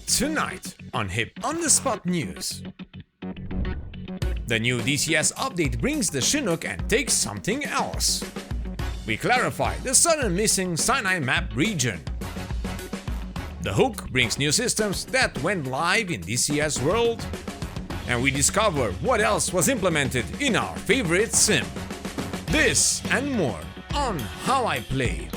Tonight on Hip on the Spot News. The new DCS update brings the Chinook and takes something else. We clarify the sudden missing SINAI Map region. The Hook brings new systems that went live in DCS World. And we discover what else was implemented in our favorite sim. This and more on How I Play.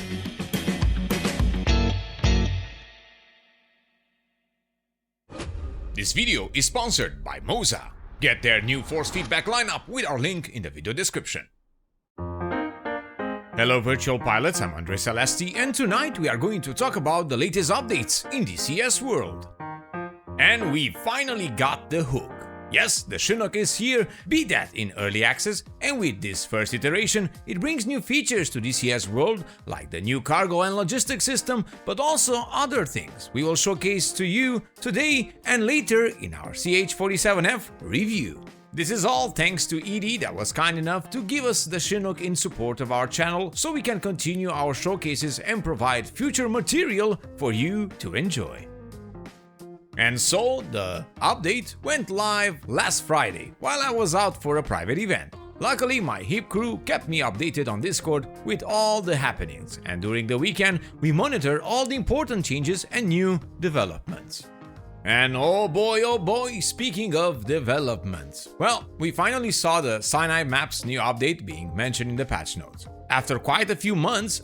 This video is sponsored by Moza. Get their new force feedback lineup with our link in the video description. Hello virtual pilots, I'm Andre Celesti, and tonight we are going to talk about the latest updates in DCS World. And we finally got the Hook. Yes, the Chinook is here, be that in early access, and with this first iteration, it brings new features to DCS World, like the new cargo and logistics system, but also other things we will showcase to you today and later in our CH-47F review. This is all thanks to ED that was kind enough to give us the Chinook in support of our channel so we can continue our showcases and provide future material for you to enjoy. And so, the update went live last Friday while I was out for a private event. Luckily, my HIP crew kept me updated on Discord with all the happenings, and during the weekend, we monitored all the important changes and new developments. And oh boy, speaking of developments, well, we finally saw the SINAI Map's new update being mentioned in the patch notes. After quite a few months,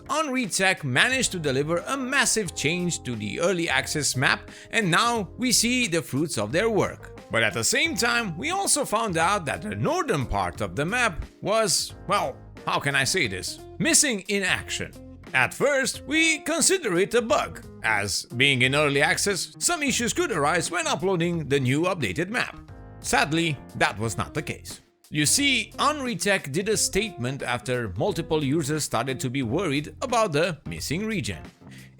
Tech managed to deliver a massive change to the early access map, and now we see the fruits of their work. But at the same time, we also found out that the northern part of the map was, well, how can I say this? Missing in action. At first, we consider it a bug, as being in early access, some issues could arise when uploading the new updated map. Sadly, that was not the case. You see, Tech did a statement after multiple users started to be worried about the missing region.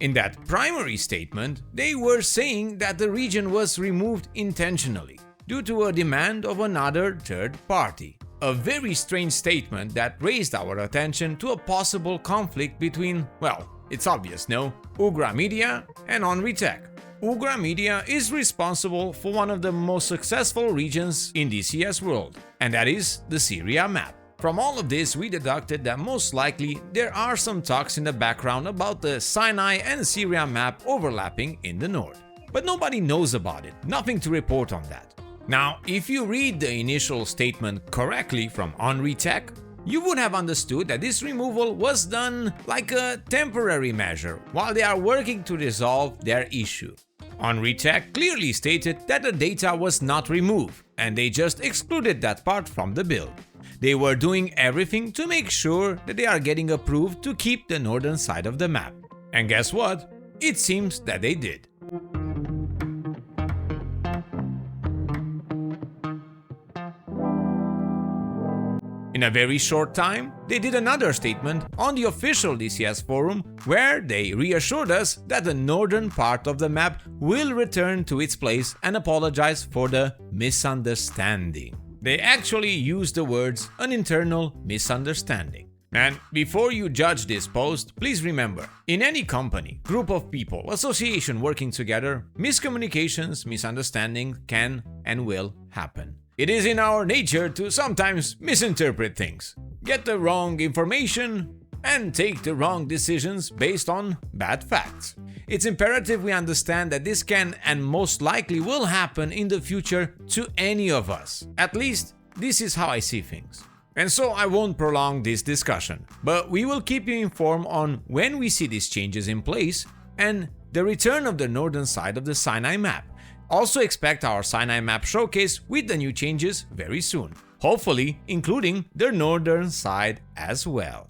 In that primary statement, they were saying that the region was removed intentionally, due to a demand of another third party. A very strange statement that raised our attention to a possible conflict between, well, it's obvious, no? Ugra Media and Tech. Ugra Media is responsible for one of the most successful regions in DCS World, and that is the Syria map. From all of this, we deducted that most likely there are some talks in the background about the Sinai and Syria map overlapping in the north. But nobody knows about it, nothing to report on that. Now, if you read the initial statement correctly from Tech, you would have understood that this removal was done like a temporary measure while they are working to resolve their issue. Tech clearly stated that the data was not removed, and they just excluded that part from the build. They were doing everything to make sure that they are getting approved to keep the northern side of the map. And guess what? It seems that they did. In a very short time, they did another statement on the official DCS forum where they reassured us that the northern part of the map will return to its place and apologize for the misunderstanding. They actually used the words an internal misunderstanding. And before you judge this post, please remember, in any company, group of people, association working together, miscommunications, misunderstandings can and will happen. It is in our nature to sometimes misinterpret things, get the wrong information, and take the wrong decisions based on bad facts. It's imperative we understand that this can and most likely will happen in the future to any of us. At least, this is how I see things. And so I won't prolong this discussion, but we will keep you informed on when we see these changes in place and the return of the northern side of the SINAI map. Also expect our SINAI Map showcase with the new changes very soon, hopefully including the northern side as well.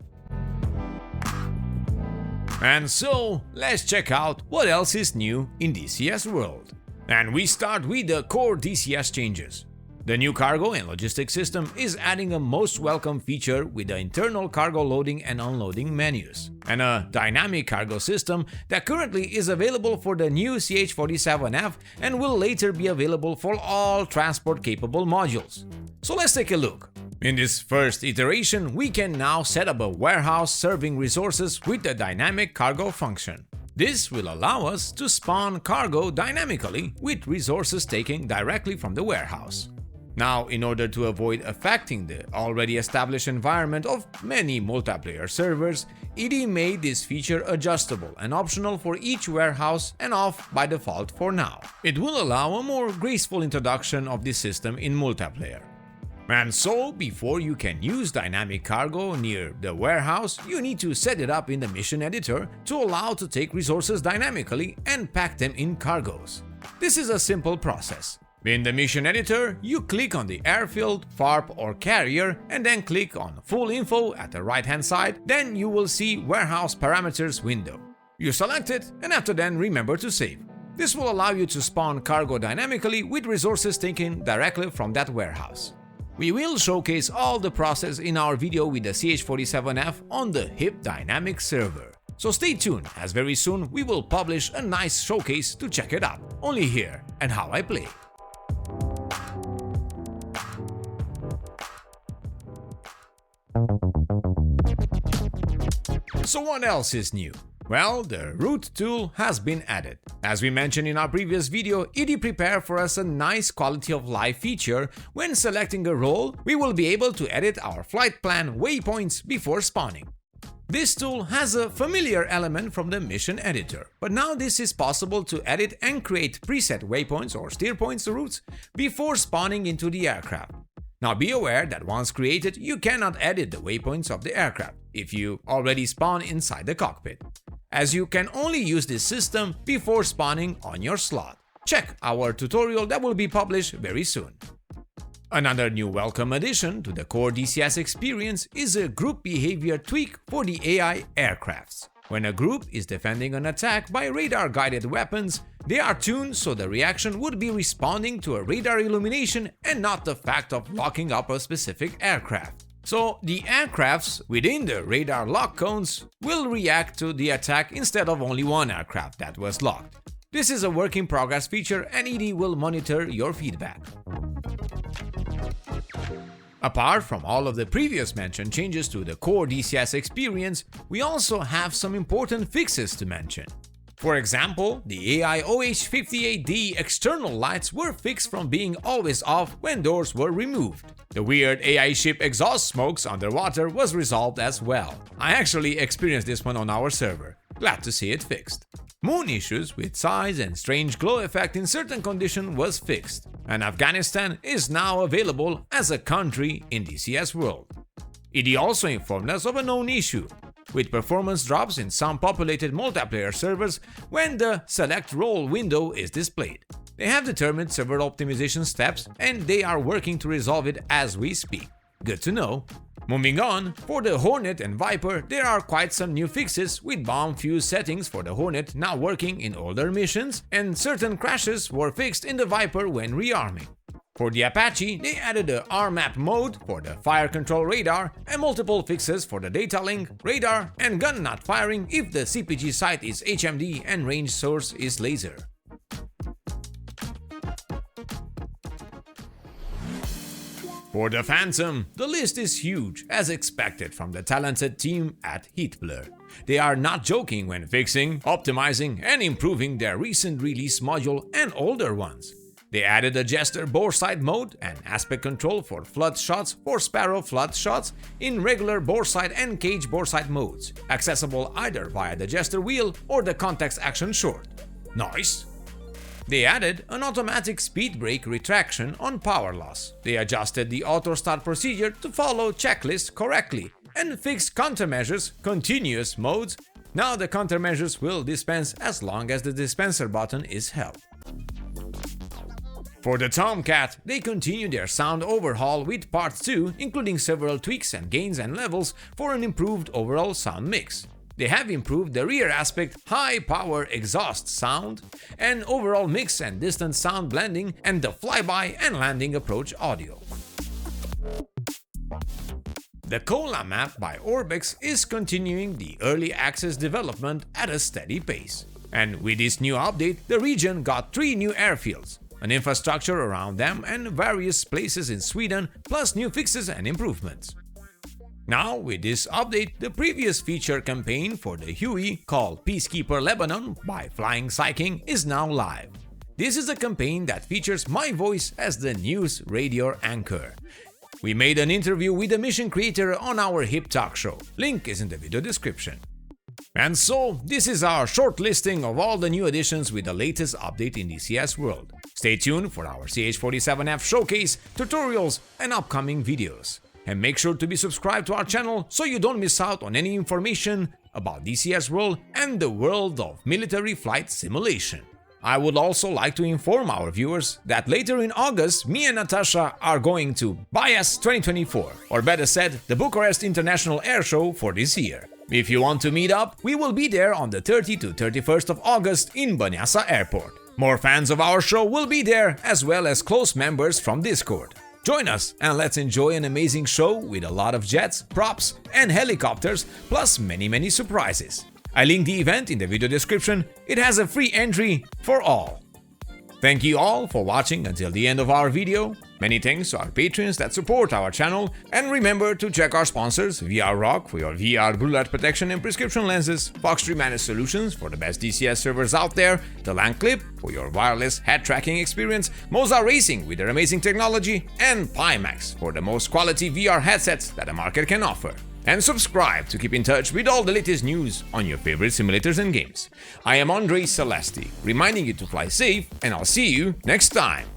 And so, let's check out what else is new in DCS World. And we start with the core DCS changes. The new cargo and logistics system is adding a most welcome feature with the internal cargo loading and unloading menus, and a dynamic cargo system that currently is available for the new CH-47F and will later be available for all transport-capable modules. So let's take a look. In this first iteration, we can now set up a warehouse serving resources with the dynamic cargo function. This will allow us to spawn cargo dynamically with resources taken directly from the warehouse. Now, in order to avoid affecting the already established environment of many multiplayer servers, ED made this feature adjustable and optional for each warehouse and off by default for now. It will allow a more graceful introduction of this system in multiplayer. And so, before you can use dynamic cargo near the warehouse, you need to set it up in the mission editor to allow to take resources dynamically and pack them in cargoes. This is a simple process. In the mission editor, you click on the airfield, FARP or carrier and then click on full info at the right hand side, then you will see warehouse parameters window. You select it and after then remember to save. This will allow you to spawn cargo dynamically with resources taken directly from that warehouse. We will showcase all the process in our video with the CH-47F on the HIP Dynamic server. So stay tuned, as very soon we will publish a nice showcase to check it out, only here and How I Play. So what else is new? Well, the route tool has been added. As we mentioned in our previous video, it prepared for us a nice quality of life feature. When selecting a role, we will be able to edit our flight plan waypoints before spawning. This tool has a familiar element from the mission editor, but now this is possible to edit and create preset waypoints or steer points routes before spawning into the aircraft. Now be aware that once created, you cannot edit the waypoints of the aircraft if you already spawn inside the cockpit, as you can only use this system before spawning on your slot. Check our tutorial that will be published very soon. Another new welcome addition to the core DCS experience is a group behavior tweak for the AI aircrafts. When a group is defending an attack by radar-guided weapons, they are tuned so the reaction would be responding to a radar illumination and not the fact of locking up a specific aircraft. So the aircrafts within the radar lock cones will react to the attack instead of only one aircraft that was locked. This is a work in progress feature and ED will monitor your feedback. Apart from all of the previous mentioned changes to the core DCS experience, we also have some important fixes to mention. For example, the AI OH58D external lights were fixed from being always off when doors were removed. The weird AI ship exhaust smokes underwater was resolved as well. I actually experienced this one on our server. Glad to see it fixed. Moon issues with size and strange glow effect in certain conditions was fixed, and Afghanistan is now available as a country in DCS World. ED also informed us of a known issue, with performance drops in some populated multiplayer servers when the select role window is displayed. They have determined several optimization steps and they are working to resolve it as we speak. Good to know. Moving on, for the Hornet and Viper, there are quite some new fixes with bomb fuse settings for the Hornet now working in older missions, and certain crashes were fixed in the Viper when rearming. For the Apache, they added a RMAP mode for the fire control radar and multiple fixes for the data link, radar, and gun not firing if the CPG sight is HMD and range source is laser. For the Phantom, the list is huge, as expected from the talented team at HeatBlur. They are not joking when fixing, optimizing, and improving their recent release module and older ones. They added a Jester boreside mode and aspect control for flood shots for Sparrow flood shots in regular boreside and cage boreside modes, accessible either via the Jester wheel or the context action short. Nice! They added an automatic speed brake retraction on power loss. They adjusted the auto start procedure to follow checklist correctly and fixed countermeasures continuous modes. Now the countermeasures will dispense as long as the dispenser button is held. For the Tomcat, they continue their sound overhaul with Part 2, including several tweaks and gains and levels for an improved overall sound mix. They have improved the rear aspect high-power exhaust sound, and overall mix and distance sound blending, and the flyby and landing approach audio. The Kola Map by orbx is continuing the early access development at a steady pace. And with this new update, the region got 3 new airfields, an infrastructure around them, and various places in Sweden, plus new fixes and improvements. Now, with this update, the previous feature campaign for the Huey, called Peacekeeper Lebanon by Flying Psyking, is now live. This is a campaign that features my voice as the news radio anchor. We made an interview with the mission creator on our Hip Talk show. Link is in the video description. And so, this is our short listing of all the new additions with the latest update in DCS World. Stay tuned for our CH-47F showcase, tutorials, and upcoming videos. And make sure to be subscribed to our channel so you don't miss out on any information about DCS World and the world of military flight simulation. I would also like to inform our viewers that later in August, me and Natasha are going to Bias 2024, or better said, the Bucharest International Air Show for this year. If you want to meet up, we will be there on the 30th to 31st of August in Băneasa Airport. More fans of our show will be there, as well as close members from Discord. Join us and let's enjoy an amazing show with a lot of jets, props, and helicopters, plus many surprises. I linked the event in the video description. It has a free entry for all. Thank you all for watching until the end of our video. Many thanks to our patrons that support our channel, and remember to check our sponsors: VR Rock for your VR blue light protection and prescription lenses, Fox3 Managed Solutions for the best DCS servers out there, delanclip for your wireless head tracking experience, Moza Racing with their amazing technology, and Pimax for the most quality VR headsets that the market can offer. And subscribe to keep in touch with all the latest news on your favorite simulators and games. I am Andre Celesti, reminding you to fly safe, and I'll see you next time.